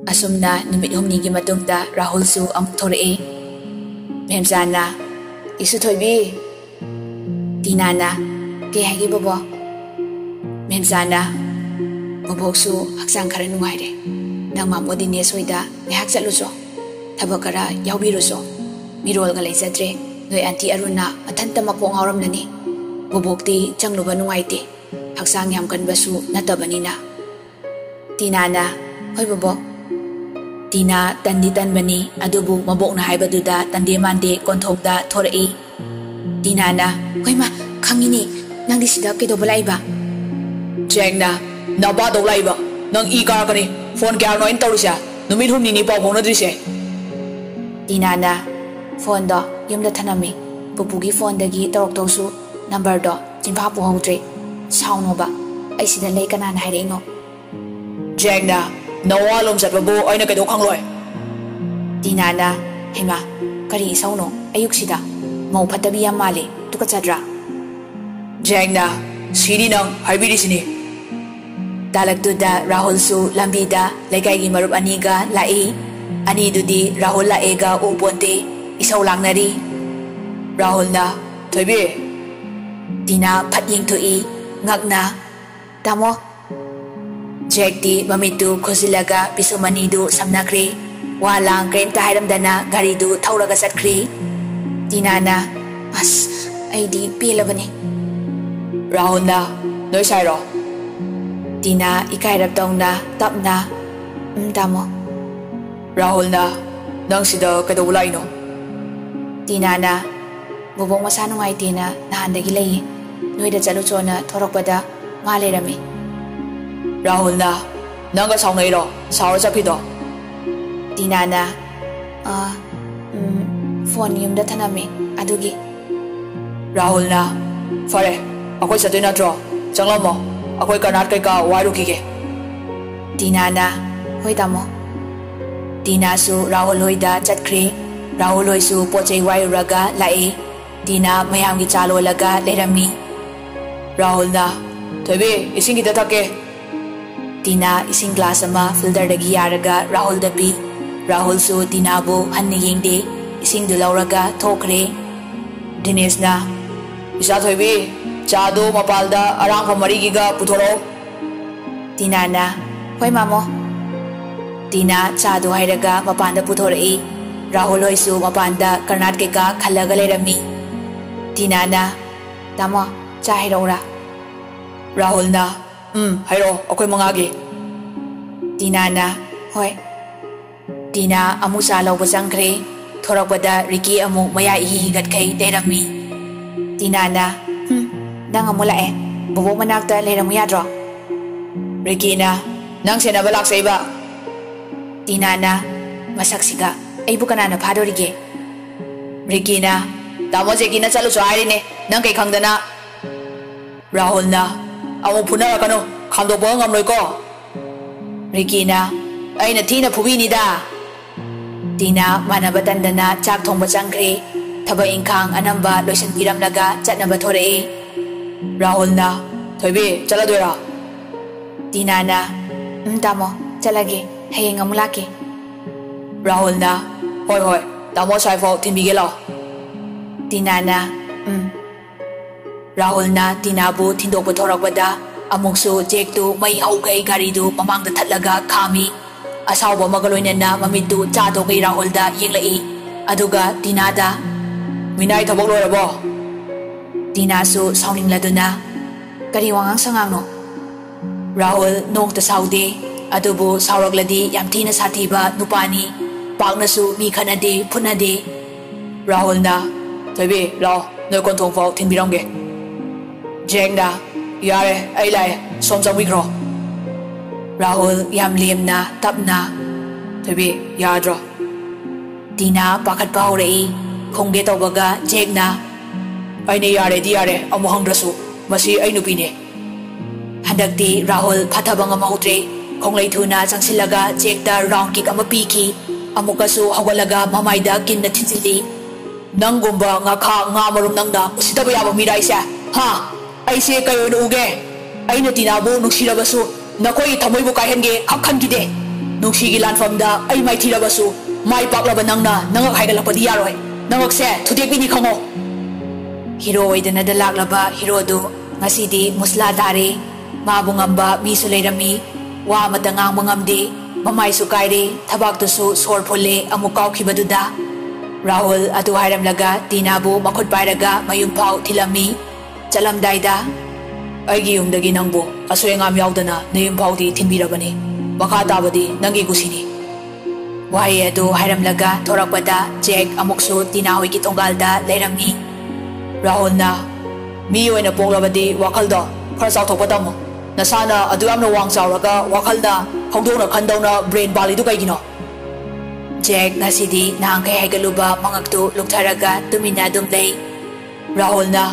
Asumna numit humnigi matungda Rahul su amuk thorei. Memzana isu thoibi. Tinana ke hagi bobo. Memzana bobo su haksang khara nungaire. Nang mamodi ne soida ne hak chatluso. Thabakara yaubiruso. Mirol ga leijadre noi anti Aruna athanta makong auramnani. Bobokti changluba nungaite. Haksang yam kanbasu natabanina. Tinana hoi bobo. Tina tandi tanbani adubu mabok na haibaduda tandi mande konthokda thorei. Tinana hoi ma khangini nangdi sida kedoba laiba. Jengna naba do laiba nang I karakani phone kya no intorisa numit humni ni paw phonadrise. Tinana phone do yumda thanami pupugi phone dagi torok tosu number do jinpha pu hawtre saunoba ai sida lei kanana haireno. Jengna nawalom satbabu aina kedo khangloi. Tinana hema kari sauno ayuksida mau phatabi yam male tuka chadra. Jengna sini nang haibirisini. Dalaktuda Rahul su lambida lekai marup aniga lai. Ani dudi Rahul laega uponte isau langnari. Rahul na thoibi. Tina phat yingthui ngakna tamo. Jack di mamitu khosilaga pisumani du samnakri. Walang krem tahiram dana gari du thauraga satkri. Tinana as ai di pilabani. Rahul na noi sairo. Tina ikairap tongna tapna tamo. Rahul na nang sida kedo laino. Tinana bobong masa nungai tina nahandagi lay. Noida chalu chona thorokpada ngalerami. Rahul na nanga saungairo saura chapido. Tinana phone yumda thanami adugi. Rahul na fare akoi satoi natro changlamo akoi kanat kai ka wairu kige. Tinana hoi tamo. Tina su Rahul hoida chatkri. Rahul hoi su pochai wairuraga lai. Tina mayamgi chalo laga lerami. Rahul na thoibi isingi tatake. Tina ising glass ama filter dagi yaraga Rahul dabi. Rahul su Tina bu hanni yengde ising du lauraga thokre. Dinesh na isa thoibi chado mapalda arang phamari giga puthoro. Tinana hoi mamo. Tina chado hairaga mapanda puthorei. Rahul hoi su mapanda Karnataka khalaga lerami. Tinana tamo cha hairora. Rahul na hairo akoi mangagi. Tinana hoi. Tina amu cha lawba changkre. Thorakpada Ricky amu maya ihigat kai lerami. Tinana nang amu lae bobo manakta leramu yadro. Ricky na nang senaba laksaiba. Tinana masaksiga aibu kanana phadorige. Ricky na tamo jeki na chalu chairi ne nang kai khangdana. Rahul na amu phunara kanu khando bo ngamloi ko. Ricky na aina thina phubini da. Tina manaba tandana chak thongba changkre. Thaba ingkhang anamba loisan piramlaga chatnaba thorei. Rahul na thoibi chaladoira. Tinana tamo chalage hayeng amulake. Rahul na hoi hoi tamo saifo thinbige lao. Tinana Rahul na Tinabu thindokpa thorakpada amuksu jektu mai haugai gari du mamangda thatlaga khami. Asawba magaloinana mamitu chadogai Rahul da yenglai. Aduga Tinada minai thabok loirabo. Tina su sauningladuna kari wangang sangangno. Rahul nongta saude adubu sauragladi yam thina sathiba nupani paknasu mi khanade phunade. Rahul na thoibi lao noi konthong fo thinbiramge. Jengna yare ai lai som chawikro. Rahul yam lemna tapna thoibi yadro. Tina pakhat pa horei khongge tawbaga jegna aine yare di yare amu hangdrasu masi ai nupine. Handakti Rahul phathabanga mahudre khonglei thuna changsilaga jekta round kick ama piki amukasu hawalaga mamaida kinna thinjili. Nanggumba nga kha nga marum nangda usitaba yaba miraisa ha aise kayo no uge aina Tinabu nuksirabasu nakoi thamoibu kaihenge hakkangide नुक्सीगी लानफमदा आई माइथीरबसु माइ पाकलबा नंगना नंगक हाइगलपदि यारोय नंगकसे थुतेकबिनि खंगो हीरो ओइदना द लागलबा हीरो दु ngasi musla dare mabu ngamba mi su leirami wa mata ngang mangamdi mamai su kaire thabak tu su sor phole amu kaw khibaduda Rahul atu hairam laga tina bu makhut pairaga mayum phau thilami chalam daida aigi umdagi nangbu asoy ngam yaudana neyum phau di thinbirabani makha tabadi nangi gusini wai atu hairam laga thorakpada Jack amuksu tina hoi ki tongalda leirami Rahul na mi oina poglabadi wakalda khara chawthokpatamo nasana aduamna wang chawraga wakalda hongdona khandona brain bali du kaigino Jack nasidi nangkai haigaluba mangaktu luktharaga tumina dumlei Rahul na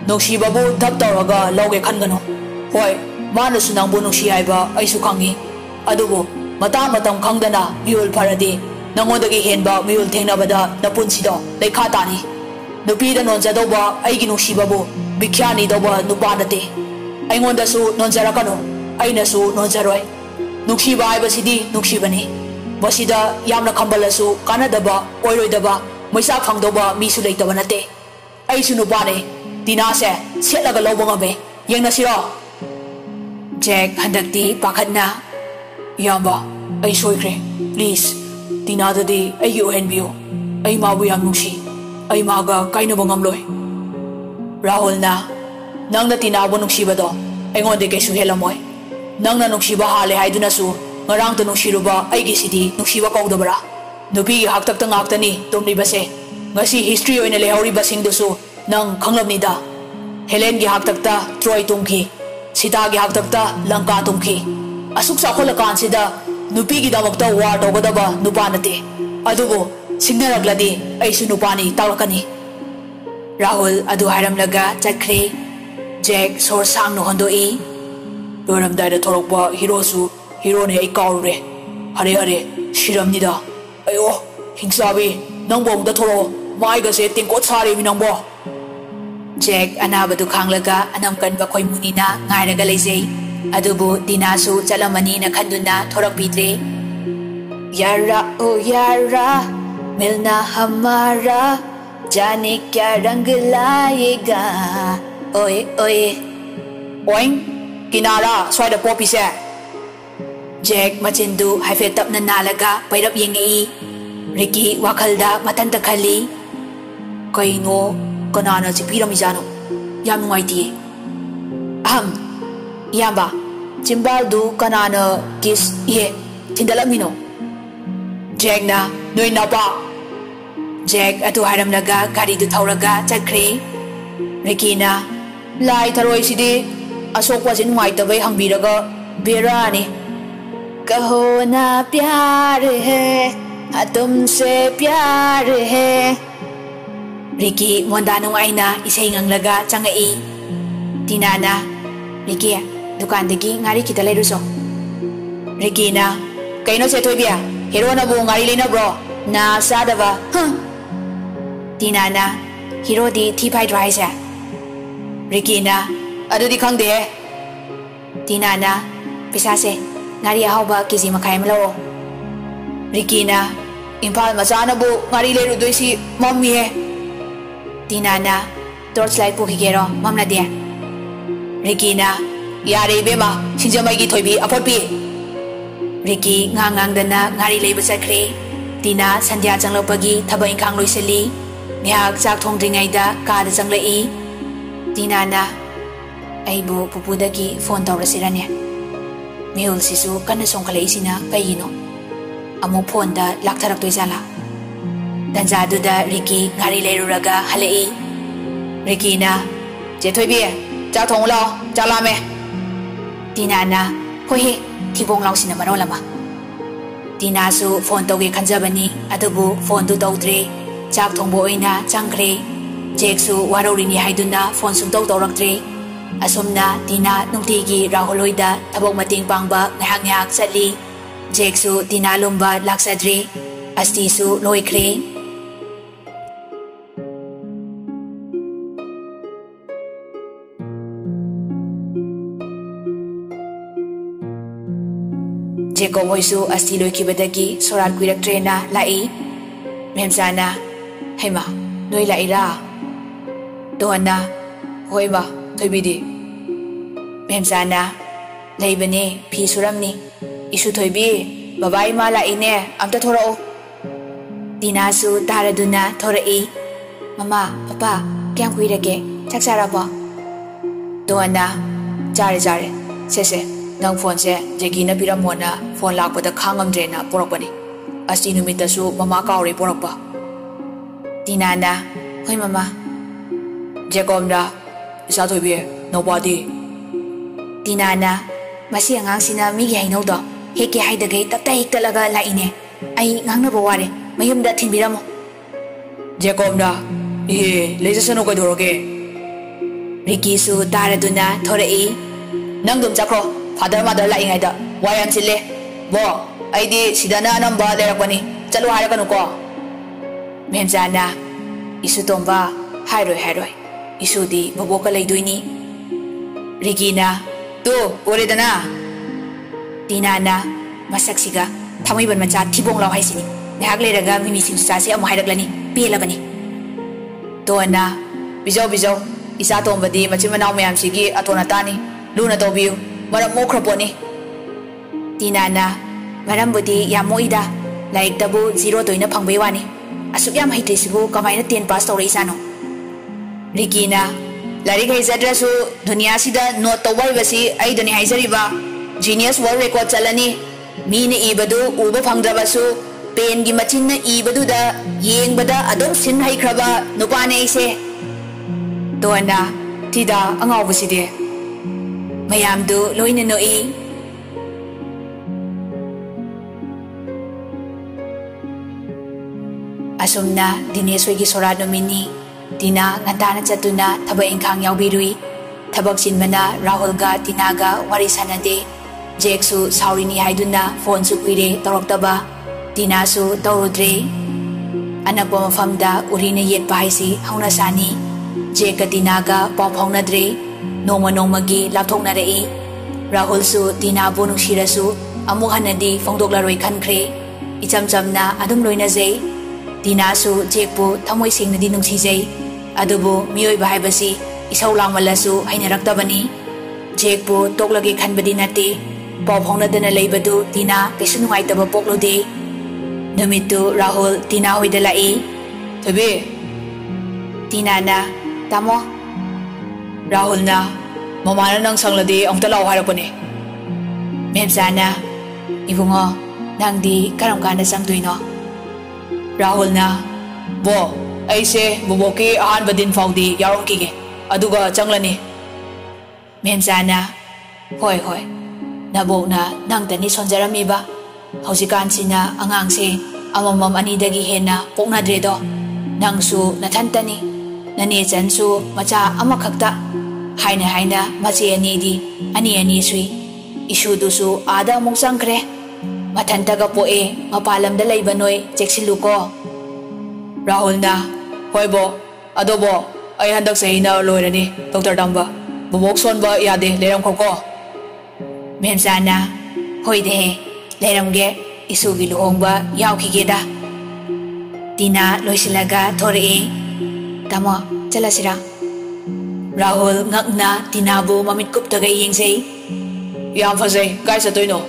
nungsi babu thap tawraga loge khangano hoi mana su nangbu nungsi haiba aisu khangi adubu mata matam khangdana miul pharadi nangodagi henba miul thengnabada napunsido lekha tani Nupi non jadoba aigi nungsibabu bikyani doba nupa nate aingondasu nonjarakano ainasu nonjaroi nungsiba haibasidi nungsibani basida yamna khambalasu kanadaba oiroidaba maisa phangdoba misu leitaba nate aisu nupane dinase setlaga loba ngame yengnasiro Jack handakti pakhatna yamba ai soikre please dinadadi aigi ohenbiyo ai mabu yam nungsi ai maga kaina bangam loi Rahul na nangna tinabu nungsibado aingonde kesu helamoy nangna nungsiba hale haiduna su ngarang ta nungsiruba aigi sidi nungsiba kaudabara nupi gi haktak ta ngaktani tumni base ngasi history oina lehori basing dusu nang khanglabni da Helen gi haktak ta Troy tumki Sita gi haktak ta Lanka tumki asuk sakhola kan sida nupi gi damakta war dogadaba nupa nate adugo Singnaragladi ay sunupani tawakani Rahul adu hairam laga chakre Jack sor sang no hondoi Loram daida thorokpa hero su hero ne ai kawre hare hare shiram nida ayo hingsabi nangbong da thoro mai ga se tingkot sare mi nangbo Jack anabadu khanglaga anam kan ba khoi munina ngairaga leijei adubu dinasu chalamani na khanduna thorak bidre Yara oh yara मिलना हमारा जाने क्या रंग लाएगा ओए ओए owing किनारा स्वाइदा पोपी से Jack machindu haife tapna nalaga pairap yengi Ricky wakalda matanta khali kaino kanana chipiram jano yam nuaiti yamba chimbaldu kanana kis ye tindalamino Jack na noi napa Jack atu haram laga gari du thauraga chakre Ricky na lai tharoi sidi asok wa jin ngai tabai hangbiraga berani kaho na pyar hai tumse pyar hai Ricky monda nungai na isai nganglaga changai Tinana Ricky dukan degi ngari kita leruso Ricky na kaino se thoibia hero na bu ngari lena bro na sadaba Tinana hero di thi phai drai sa Ricky na adudi khangde Tinana pisa se ngari hauba kiji makai mlo Ricky na impal machana bu ngari leru doisi mommi he Tinana torchlight pu higero mamna de Ricky na yare bema sinjamai gi thoibi apotpi Ricky ngang dana ngari leiba chakre Tina sandhya changlopagi thaba ingkhang loisali ngak chak thongdringai da ka da changlai Tina na aibu pupudagi phone tawrasirane mehul sisu kana songkhalai sina kaigino amu phone da laktharak toisala danja du da Ricky ngari leiruraga halai Ricky na je thoibi chak thonglo chalame Tina na hoi he Kibong lang sina maro lama Tina su phone toge khanjabani adubu phone du tawdre chak thongbo oina changre Jack su warorini haiduna phone sum tawraktre asomna Tina nungtigi Rahul hoida thabok mating pangba ngahak chali Jack su Tina lomba laksadre asti su loikre Jacob hoisu asti loikibadagi sorat kuiraktrena lai memsana haima noi laira doana hoiba thoibidi memsana leibane phi suramni isu thoibi babai ma laine amta thorao Tina su taraduna thorai mama papa kyam kuirage chaksaraba doana jare se nang phone se Jackie na piramona phone lakpada khangam drena porakpani asti numita su mama kauri porakpa Tina na hoi mama Jacob na isa thoibi no body Tina na masi angang sina mi gi hainau do heke haidage tapta hiktalaga laine ai ngangna baware mayumda thinbiramo Jacob na leisasano kai doroge Ricky su taraduna thorai nang dum chakro father mother la ingai da wayam chile bo aidi sidana namba lerakani chalu harakanu ko memjana isu tomba hairoi isu di boboka leidoini Rigina tu oredana Tinana masaksiga thamaiban macha thibong law haisini ngahak leraga mimi sing sa se amu hairaklani pelabani toana bijau isa tombadi machimanaw mayam sigi atona tani luna tobiu maram mokhraponi Tinana maram budi yamoida like tabu 0 toina phangbai wani asuk yam haitesibu kamaina 10 pass tawre isano Rigina lari gai zadrasu dunia sida no tawai basi ai doni haizariba genius world record chalani mine ibadu uba phangdrabasu pen gi machinna ibadu da yengbada adom sin haikraba nupane ise doana tida angaw baside mayam du loina noi asumna dinesoi gi sorano mini Tina ngantana chatuna thaba ingkhang yaubirui thabak sinmana Rahul ga Tina ga wari sanade Jake su saurini haiduna phone su kuire toroktaba Tina su tawrudre anakpa mafamda urina yetpa haisi hauna sani Jake ga Tina ga paw phaunadre noma gi lapthoknarei Rahul su Tina bu nungsirasu amuk hanadi phongdoklaroi khankhre ichamchamna adum loinajei Tina su Jake bu thamoi singnadi nungsijei adubu miyoi bahai basi isau langmalasu hainaraktabani Jake bu toklagi khanbadi nati paw phaunadana leibadu Tina kesu nungaitaba poklode namitu Rahul Tina hoida lai thobi Tina na tamo Rahul na mamana nang sangladi amta law harakone memsana ibungo nangdi karam kana sangtuino Rahul na bo aise boboki ahan badin faudi yarom kige aduga changlani memsana hoi nabokna nangtani sonjarami ba hausikan sina angang se amamam ani dagi hena pokna dredo nangsu nathantani nane chansu macha amakhakta haina machi ani di ani sui isu dusu ada mung sangkre mathantaga poe mapalam da leiba noi cheksiluko Rahul na hoibo adobo ai handak seina loirani Dr. Damba bobok sonba yade leram khoko memsana hoide leramge isugi luhongba yaukigeda Tina loisilaga thore tamo chalasira Rahul ngakna Tina bu mamit kuptaga yengsei yam phasei kai satoino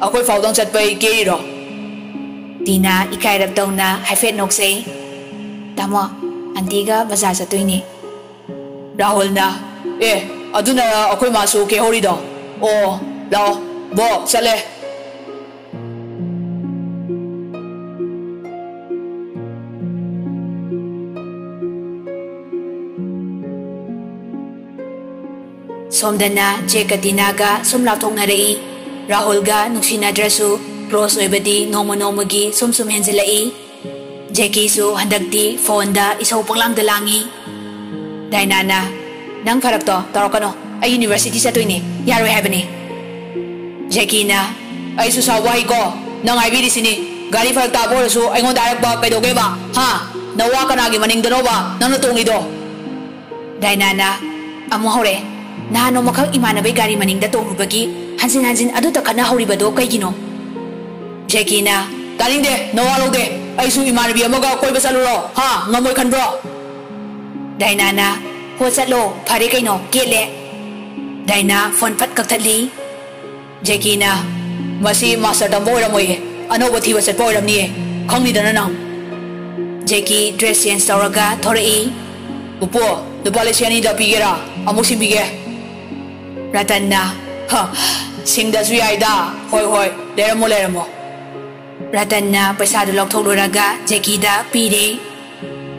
akoi faudang chatpai keiro Tina ikairap tawna haifet noksei tamo antiga bazar satoini Rahul na aduna akoi masu ke horido o lao bo chale somdana Jake Tina ga sumlap thongnarei Rahul ga nuksinadrasu close oibadi noma gi sum henjelai Jackie su handakti phone da isau panglang dalangi Dainana nang pharak to tarokano ai university satoini yaroi habani Jackie na ai su sawai ko nang ai biri sini gari pharak ta borasu aingon darak ba kaidoge ba ha nawa kanagi maning dano ba nang natongi do Dainana amu hore nano makhak imanabai gari maning da tongrubagi hanjin adu ta kana hori bado kaigino Jackie-na, "Taning-de, nawa-log-de, aisu imanabi amaga koiba chaluro, ha, ngamoi khanbro?" Daina-na, "Ho chatlo, phare kaino, kele." Daina phone phat kakthali. Jackie-na, "Masi master tambo oiramoi, anoba thiba chatpa oiramni, khangnidana nang." Jackie dress change tawraga thorai. "Upo, lupa lising 2 da pigera, amuk simbige." Ratan-na, "Ha, singdasu yaida, hoi hoi, leramo." Ratan-na paisa du laukthokloraga Jackie-da pire.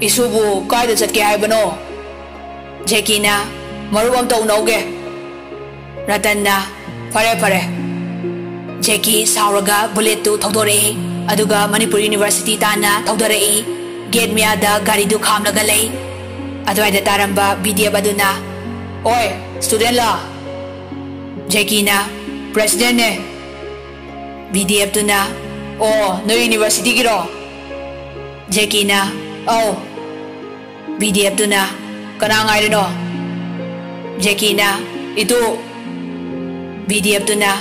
"Isubu kaida chatke haibano?" Jackie-na, "Marup amta unauge." Ratan-na, "Phare." Jackie sauraga bullet tu thokdorei aduga Manipur University tana thokdorei gate miyada gari du khamlaga lei adwaida taramba BDF aduna "Oi, student la." Jackie-na, "President ne." BDF tuna, "Oh, no university giro." Jackie-na, "Au." BDF tuna, "Kana ngairino?" Jackie-na, "Itu." BDF tuna,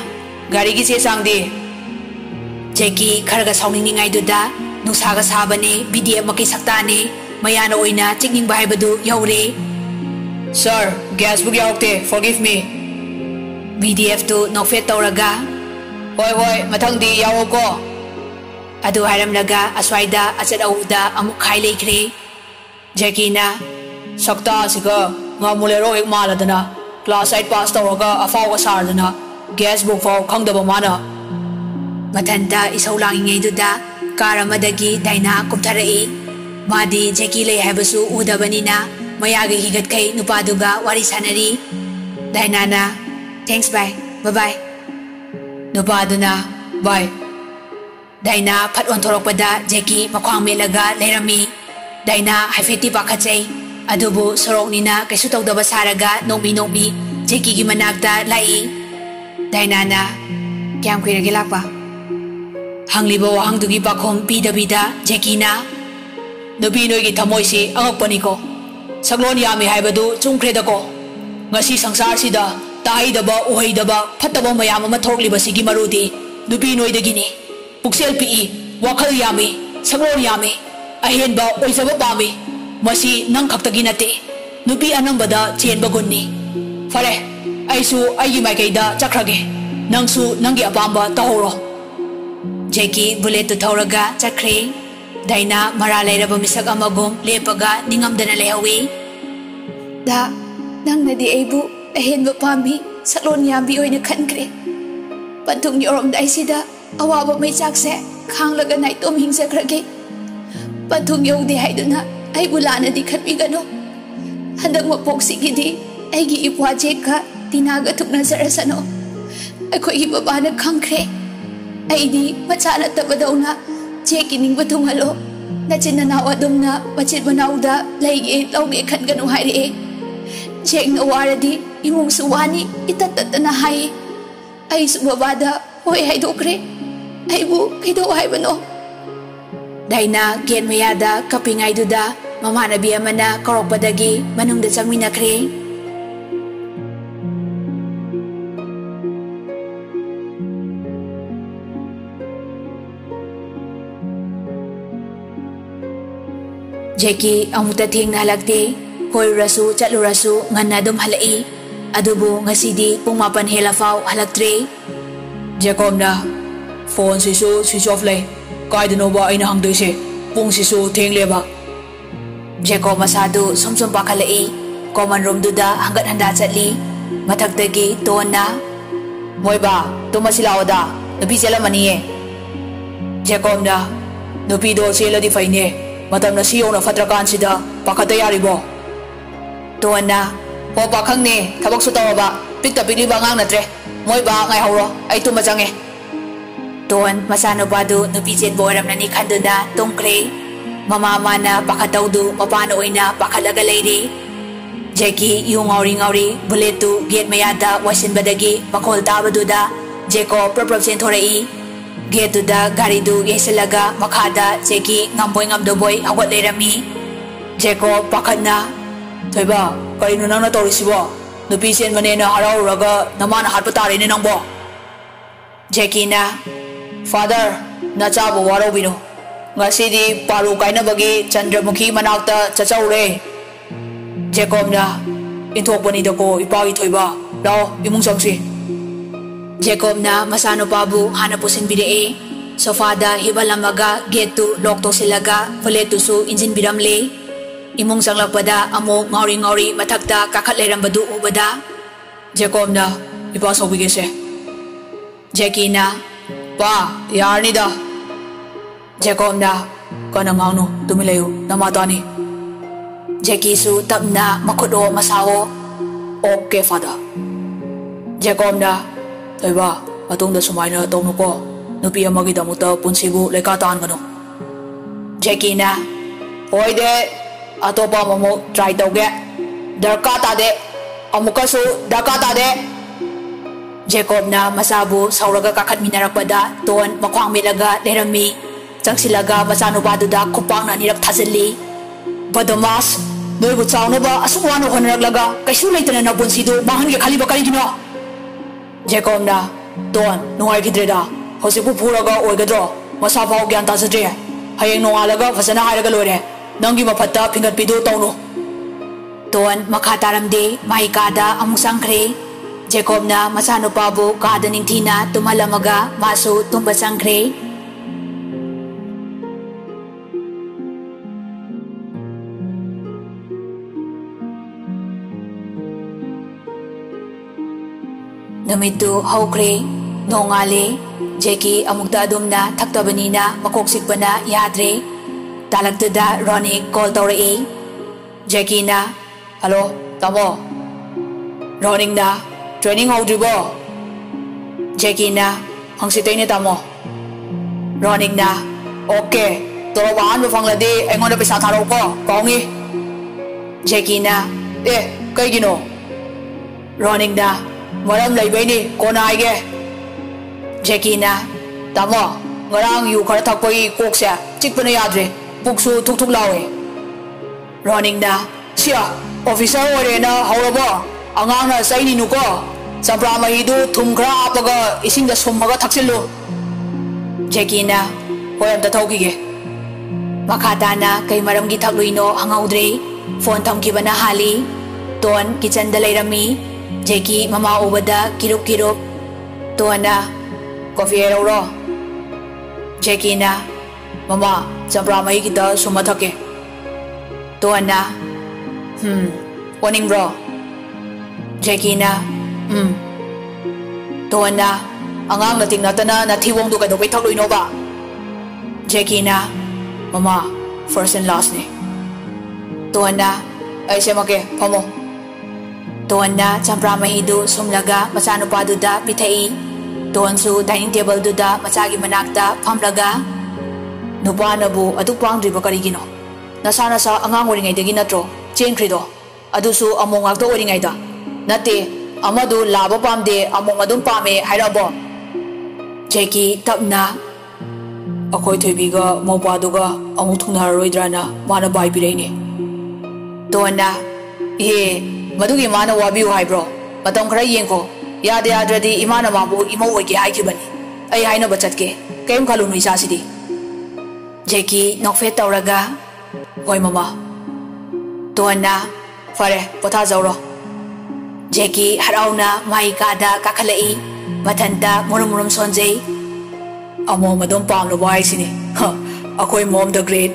"Gari gi che sangdi." Jackie kharaga sauningningai duda nusaga sabane BDF maki saktane mayana oina chikning bai badu yaure. "Sir, gas book yaukte, forgive me." BDF tu nokfet tawraga, "Hoi, mathangdi yawoko." adu haramlaga aswaida achat auda amuk khai leikre. Jackie-na, "Sakta siga ngamulero ek maladana, class 8 pass tawraga afawa sardana, gas book fau khangdaba mana." Mathanta isau langingai duda karamadagi Daina kumtharai. Madi Jackie lei haibasu udabanina mayagi higatkai nupaduga wari sanari. Daina-na, "Thanks bye, bye." Nupaduna, "Bye." Daina phat onthorokpada Jackie makhwang melaga leirami. Daina haifeti pakhatsai adubu soroknina kaisu tawdaba saraga nongbi Jackie gi manakta lai. Daina-na, "Kyam kuirage lakpa?" Hangliba wahangdugi pakhom pidabida Jackie-na, "Nupi noigi thamoisi angakpaniko, saglon yami haibadu chungkhredako, ngasi sangsar sida taidaba uhaidaba phattaba mayam ama thorklibasigi marudi nupi noidagini. Puksel pi wakhal yami, saglon yami, ahenba oizaba pami, masi nang khaktagi nate, nupi anambada chenba gunni. Phare, aisu aigi maikaida chakhrage, nangsu nangi apamba tahoro." Jackie bullet tu thauraga chakre. Daina mara leiraba misak amagum lepaga ningamdana lehawi. "Da, nangnadi aibu ahenba pami saklon yambi oina khankre. Pantung yoramdai sida awaba mai chakse khanglaga naitom hingsakrage. Pantung yaude haiduna aibu lanadi khatbigano. Handak mapoksigi aigi ipwa Jacka tinaga thuknazarasano. Akhoi babana khangkre. Aidi macana tabadauna Jackie ningba thungalo nachinana adumna machit banauda leige lauge khatganu haire. Jack na waradi imung suwani itatatana hai. Ai subabada hoi haidokre. Aibu kaido haibano." Daina gate mayada kapingai duda mamanabi amana korokpadagi manungda changminakre. Jackie amuta thengna halakte koirurasu chatlurasu nganna dum halai adubu ngasidi pung 8 hela fau halaktre. "Jacob-na, phone sisu switch off lay, kaidano ba aina hangdoise, pung sisu thengleba." Jacob masadu somsom pakhalai common room duda hangat handa chatli mathaktagi tonna, "Moiba, tumasilaoda, nupi chelamani." Jacob-na, "Nupi do cheladi faine, matamna siyona fatrakan sida pakhata yaribo." Tonna, "Ho pakhangni, thabak su tawaba, pikta pikliba ngang natre, moiba ngai hauro, ai tuma change." Ton masanupadu nupi chen boramnani khanduna tongkre. Mama mana pakhataudu mapana oina pakhalaga leiri. Jackie yu ngauri bullet tu gate mayada wasinbadagi makhol tabaduda Jacob prop chen thorai. Gate da gari du yeselaga makhada Jackie ngamboi ngamdoboi hawat leirami. Jacob pakhatna, "Thoiba, karino nangna torisibo, nupi chen manena harauraga namana hatpa tarine nangbo." Jackie-na, Father, nachabu warobino. Ngasidi paru kainabagi Chandramukhi manakta chachaure. Jacob na inthokpani dako ipagi thoiba. Lao imung sangsi. Jacob na masano pabu hana pusinbire sofada hibalamaga gate tu lock to silaga fole tu su engine biramle imung sanglakpada amo ngauri mathakta kakhat leirambadu ubada Jacob na ipa sobigese. Jackie na Pa yarni da. Jacob na kana ngawno tumilayo namatani. Jackie su tapna makudo masawo. Okay father. Jacob na toiba matungda sumaina tawnu ko nupi amagi damuta punsibu lekatan gano. Jackie na oide atopa momo try tawge darkata de amukasu darkata de. Jacob na masabu sauraga kakhat minarakpada ton makwang milaga lerami changsilaga masanubada kupang na nirak thazali. Badamas noy bu chawna ba aswano honraklaga kaisu leitana na bunsidu mahan ge khali bakari gino. Jacob na ton nungai gidreda hosibu phuraga oigadro masa phau gyan ta sadre hayeng nongalaga fasana haraga lore nangi mafatta pingat pidu tawno. Ton makataramde mahikada amusangkre. Jacob na masano pabu kada ningtina tumalamaga masu tumbasangkre. Namitu haukre nongale Jackie amukta adumna thaktabanina makoksikpana yadre talaktuda Ronnie call tawre. Jackie na hello tamo Ronnie na training howdribo. Jackie na hangsitay ni tamo. Ronnie na okay torobahan mo fangladi engon na pisa tharo ko kaungi. Jackie na kay gino. Ronnie na maram laibay ni kona aige. Jackie na tamo ngarang yu khara thakpay kokse chikpa na yadre puksu thuk lawe. Ronnie na siya officer ore na hawrabo angang na sa ininu ko. Sampra mahidu thum khara apaga isingda summaga thaksillu. Jackie na hoy amta thawkige. Makata na kay maramgi thakluino hangaudre phone thamkibana hali ton kitchen da leirami. Jackie mama ubada kirup tona coffee ero. Jackie na mama sampra mahi kita summa thake. Tona warning bro. Jackie na tona angang na tingnatana na thiwong do kadopay thakluino ba. Jackie na mama first and last ni. Tona ay siya make pamo. Tuan na champra mahidu sumlaga masano pa duda pitai. Tuan su dining table duda masagi manakta pamlaga. Nupa na bu adu pangdri bakari gino. Nasana sa angang waringay dagi natro chen krido. Adu su among akto waringay da. Nati amadu laba pamde among adun pame hairabo. Jackie tapna akoy thoibiga mawpaduga among thungnaroidrana mana bai bireini. Tuan na madugi mana wabiu haibro matam khara yengko yade adradi imana mabu imo oige haikibani ai haina bachatke kaim khalu nui sasidi. Jackie nokfe tawraga hoy mama. Tuan na fare potha zawro. Jackie harauna mahikada kakhalai mathanta murum sonjei. Amo madom pamlo bai sini. Akoy mom the great